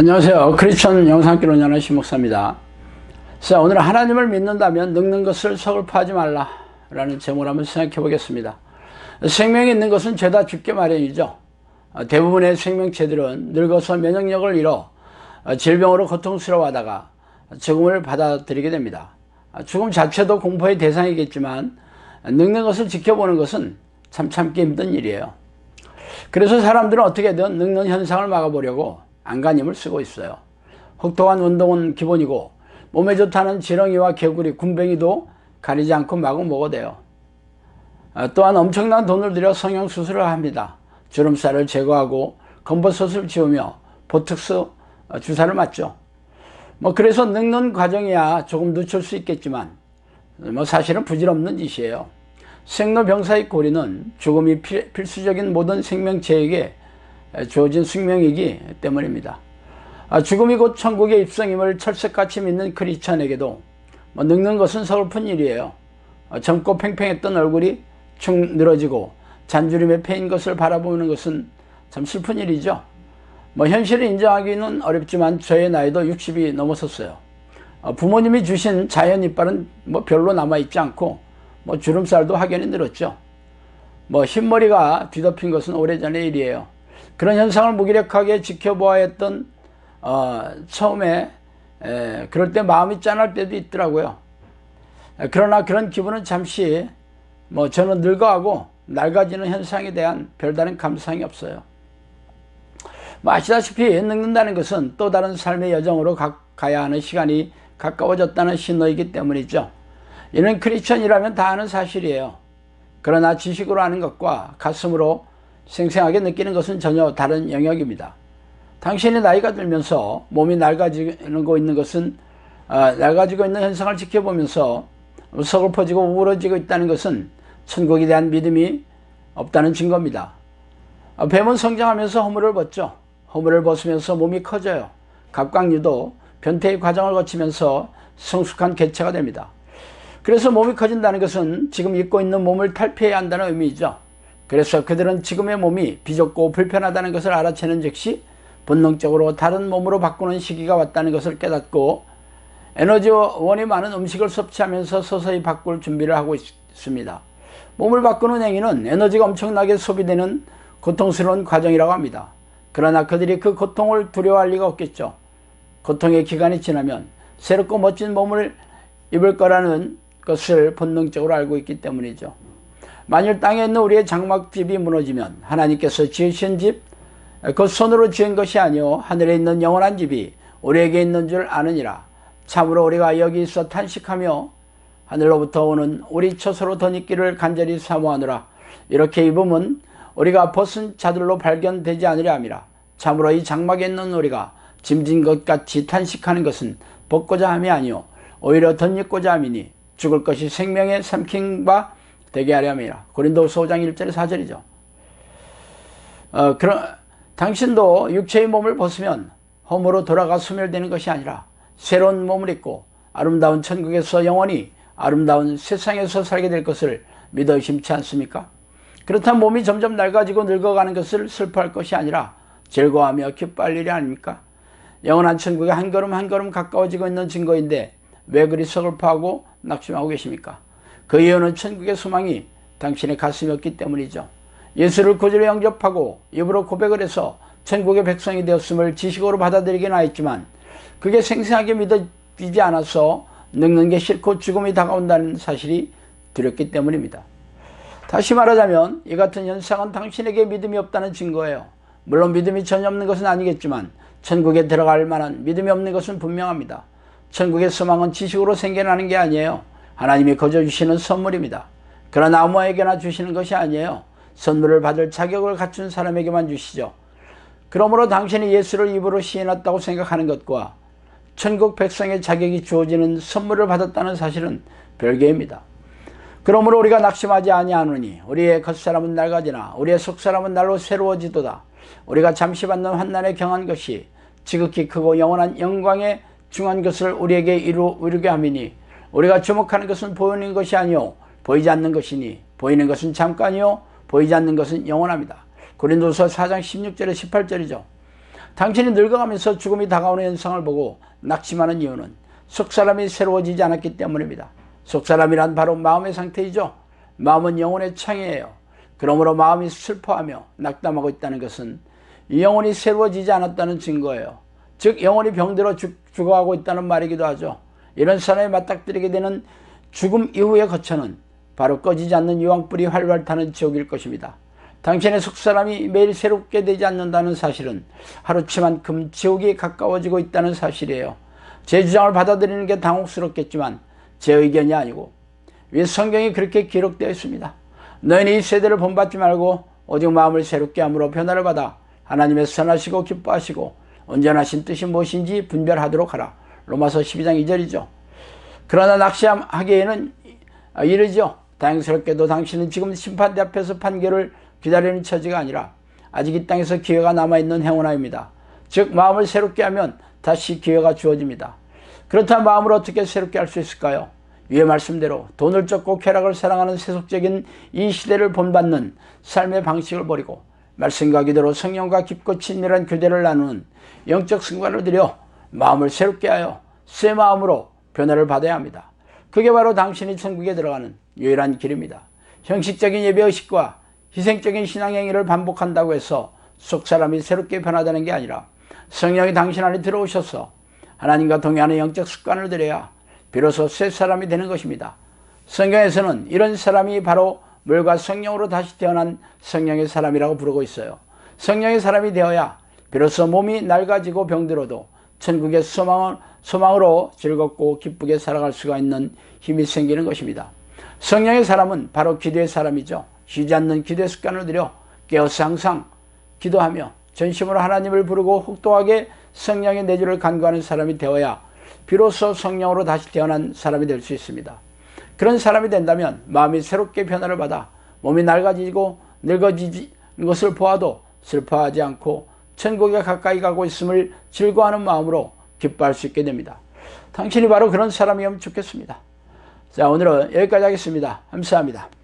안녕하세요. 크리스천 영상기로 연하신 신목사입니다. 자, 오늘 하나님을 믿는다면 늙는 것을 서글퍼하지 말라 라는 제목을 한번 생각해 보겠습니다. 생명이 있는 것은 죄다 죽게 마련이죠. 대부분의 생명체들은 늙어서 면역력을 잃어 질병으로 고통스러워하다가 죽음을 받아들이게 됩니다. 죽음 자체도 공포의 대상이겠지만 늙는 것을 지켜보는 것은 참 참기 힘든 일이에요. 그래서 사람들은 어떻게든 늙는 현상을 막아보려고 안간힘을 쓰고 있어요. 혹독한 운동은 기본이고 몸에 좋다는 지렁이와 개구리, 군뱅이도 가리지 않고 마구 먹어대요. 또한 엄청난 돈을 들여 성형수술을 합니다. 주름살을 제거하고 검버섯을 지우며 보톡스 주사를 맞죠. 그래서 늙는 과정이야 조금 늦출 수 있겠지만 사실은 부질없는 짓이에요. 생로병사의 고리는 죽음이 필수적인 모든 생명체에게 주어진 숙명이기 때문입니다. 죽음이 곧 천국의 입성임을 철석같이 믿는 크리스천에게도 늙는 것은 서글픈 일이에요. 젊고 팽팽했던 얼굴이 축 늘어지고 잔주름에 패인 것을 바라보는 것은 참 슬픈 일이죠. 현실을 인정하기는 어렵지만 저의 나이도 60이 넘어섰어요. 부모님이 주신 자연 이빨은 별로 남아있지 않고 주름살도 확연히 늘었죠. 흰머리가 뒤덮인 것은 오래전의 일이에요. 그런 현상을 무기력하게 지켜보아야 했던 처음에 그럴 때 마음이 짠할 때도 있더라고요. 그러나 그런 기분은 잠시 저는 늙어가고 낡아지는 현상에 대한 별다른 감상이 없어요. 아시다시피 늙는다는 것은 또 다른 삶의 여정으로 가야 하는 시간이 가까워졌다는 신호이기 때문이죠. 이는 크리스천이라면 다 아는 사실이에요. 그러나 지식으로 아는 것과 가슴으로 생생하게 느끼는 것은 전혀 다른 영역입니다. 당신이 나이가 들면서 몸이 낡아지고 있는 것은 낡아지고 있는 현상을 지켜보면서 서글퍼지고 우울해지고 있다는 것은 천국에 대한 믿음이 없다는 증거입니다. 뱀은 성장하면서 허물을 벗죠. 허물을 벗으면서 몸이 커져요. 갑각류도 변태의 과정을 거치면서 성숙한 개체가 됩니다. 그래서 몸이 커진다는 것은 지금 입고 있는 몸을 탈피해야 한다는 의미이죠. 그래서 그들은 지금의 몸이 비좁고 불편하다는 것을 알아채는 즉시 본능적으로 다른 몸으로 바꾸는 시기가 왔다는 것을 깨닫고 에너지원이 많은 음식을 섭취하면서 서서히 바꿀 준비를 하고 있습니다. 몸을 바꾸는 행위는 에너지가 엄청나게 소비되는 고통스러운 과정이라고 합니다. 그러나 그들이 그 고통을 두려워할 리가 없겠죠. 고통의 기간이 지나면 새롭고 멋진 몸을 입을 거라는 것을 본능적으로 알고 있기 때문이죠. 만일 땅에 있는 우리의 장막집이 무너지면 하나님께서 지으신 집, 그 손으로 지은 것이 아니오 하늘에 있는 영원한 집이 우리에게 있는 줄 아느니라. 참으로 우리가 여기 있어 탄식하며 하늘로부터 오는 우리 처소로 덧입기를 간절히 사모하노라. 이렇게 입음은 우리가 벗은 자들로 발견되지 않으려 함이라. 참으로 이 장막에 있는 우리가 짐진 것 같이 탄식하는 것은 벗고자 함이 아니오 오히려 덧입고자 함이니 죽을 것이 생명의 삼킨 바 되게 하려 함이라. 고린도후서 5장 1절 4절이죠. 당신도 육체의 몸을 벗으면 험으로 돌아가 소멸되는 것이 아니라 새로운 몸을 입고 아름다운 천국에서 영원히 아름다운 세상에서 살게 될 것을 믿어 의심치 않습니까? 그렇다면 몸이 점점 낡아지고 늙어가는 것을 슬퍼할 것이 아니라 즐거워하며 기뻐할 일이 아닙니까? 영원한 천국에 한 걸음 한 걸음 가까워지고 있는 증거인데 왜 그리 서글퍼하고 낙심하고 계십니까? 그 이유는 천국의 소망이 당신의 가슴에 없기 때문이죠. 예수를 구주로 영접하고 입으로 고백을 해서 천국의 백성이 되었음을 지식으로 받아들이긴 하였지만 그게 생생하게 믿어지지 않아서 늙는 게 싫고 죽음이 다가온다는 사실이 두렵기 때문입니다. 다시 말하자면 이 같은 현상은 당신에게 믿음이 없다는 증거예요. 물론 믿음이 전혀 없는 것은 아니겠지만 천국에 들어갈 만한 믿음이 없는 것은 분명합니다. 천국의 소망은 지식으로 생겨나는 게 아니에요. 하나님이 거저 주시는 선물입니다. 그러나 아무에게나 주시는 것이 아니에요. 선물을 받을 자격을 갖춘 사람에게만 주시죠. 그러므로 당신이 예수를 입으로 시인했다고 생각하는 것과 천국 백성의 자격이 주어지는 선물을 받았다는 사실은 별개입니다. 그러므로 우리가 낙심하지 아니하노니 우리의 겉사람은 낡아지나 우리의 속사람은 날로 새로워지도다. 우리가 잠시 받는 환난에 경한 것이 지극히 크고 영원한 영광에 중한 것을 우리에게 이루게 함이니 우리가 주목하는 것은 보이는 것이 아니요 보이지 않는 것이니 보이는 것은 잠깐이요 보이지 않는 것은 영원합니다. 고린도서 4장 16절에 18절이죠. 당신이 늙어가면서 죽음이 다가오는 현상을 보고 낙심하는 이유는 속사람이 새로워지지 않았기 때문입니다. 속사람이란 바로 마음의 상태이죠. 마음은 영혼의 창이에요. 그러므로 마음이 슬퍼하며 낙담하고 있다는 것은 영혼이 새로워지지 않았다는 증거예요. 즉 영혼이 병들어 죽어가고 있다는 말이기도 하죠. 이런 사람이 맞닥뜨리게 되는 죽음 이후의 거처는 바로 꺼지지 않는 유황불이 활활 타는 지옥일 것입니다. 당신의 속사람이 매일 새롭게 되지 않는다는 사실은 하루치만큼 지옥이 가까워지고 있다는 사실이에요. 제 주장을 받아들이는 게 당혹스럽겠지만 제 의견이 아니고 왜 성경이 그렇게 기록되어 있습니다. 너희는 이 세대를 본받지 말고 오직 마음을 새롭게 함으로 변화를 받아 하나님의 선하시고 기뻐하시고 온전하신 뜻이 무엇인지 분별하도록 하라. 로마서 12장 2절이죠. 그러나 낙심하기에는 이르죠. 다행스럽게도 당신은 지금 심판대 앞에서 판결을 기다리는 처지가 아니라 아직 이 땅에서 기회가 남아있는 행운아입니다. 즉 마음을 새롭게 하면 다시 기회가 주어집니다. 그렇다면 마음을 어떻게 새롭게 할 수 있을까요? 위의 말씀대로 돈을 쫓고 쾌락을 사랑하는 세속적인 이 시대를 본받는 삶의 방식을 버리고 말씀과 기도로 성령과 깊고 친밀한 교제를 나누는 영적 승관을 들여 마음을 새롭게 하여 새 마음으로 변화를 받아야 합니다. 그게 바로 당신이 천국에 들어가는 유일한 길입니다. 형식적인 예배의식과 희생적인 신앙행위를 반복한다고 해서 속사람이 새롭게 변화되는 게 아니라 성령이 당신 안에 들어오셔서 하나님과 동행하는 영적 습관을 들여야 비로소 새 사람이 되는 것입니다. 성경에서는 이런 사람이 바로 물과 성령으로 다시 태어난 성령의 사람이라고 부르고 있어요. 성령의 사람이 되어야 비로소 몸이 낡아지고 병들어도 천국의 소망으로 즐겁고 기쁘게 살아갈 수가 있는 힘이 생기는 것입니다. 성령의 사람은 바로 기도의 사람이죠. 쉬지 않는 기도의 습관을 들여 깨어서 항상 기도하며 전심으로 하나님을 부르고 혹독하게 성령의 내주를 간구하는 사람이 되어야 비로소 성령으로 다시 태어난 사람이 될 수 있습니다. 그런 사람이 된다면 마음이 새롭게 변화를 받아 몸이 낡아지고 늙어지는 것을 보아도 슬퍼하지 않고 천국에 가까이 가고 있음을 즐거워하는 마음으로 기뻐할 수 있게 됩니다. 당신이 바로 그런 사람이면 좋겠습니다. 자, 오늘은 여기까지 하겠습니다. 감사합니다.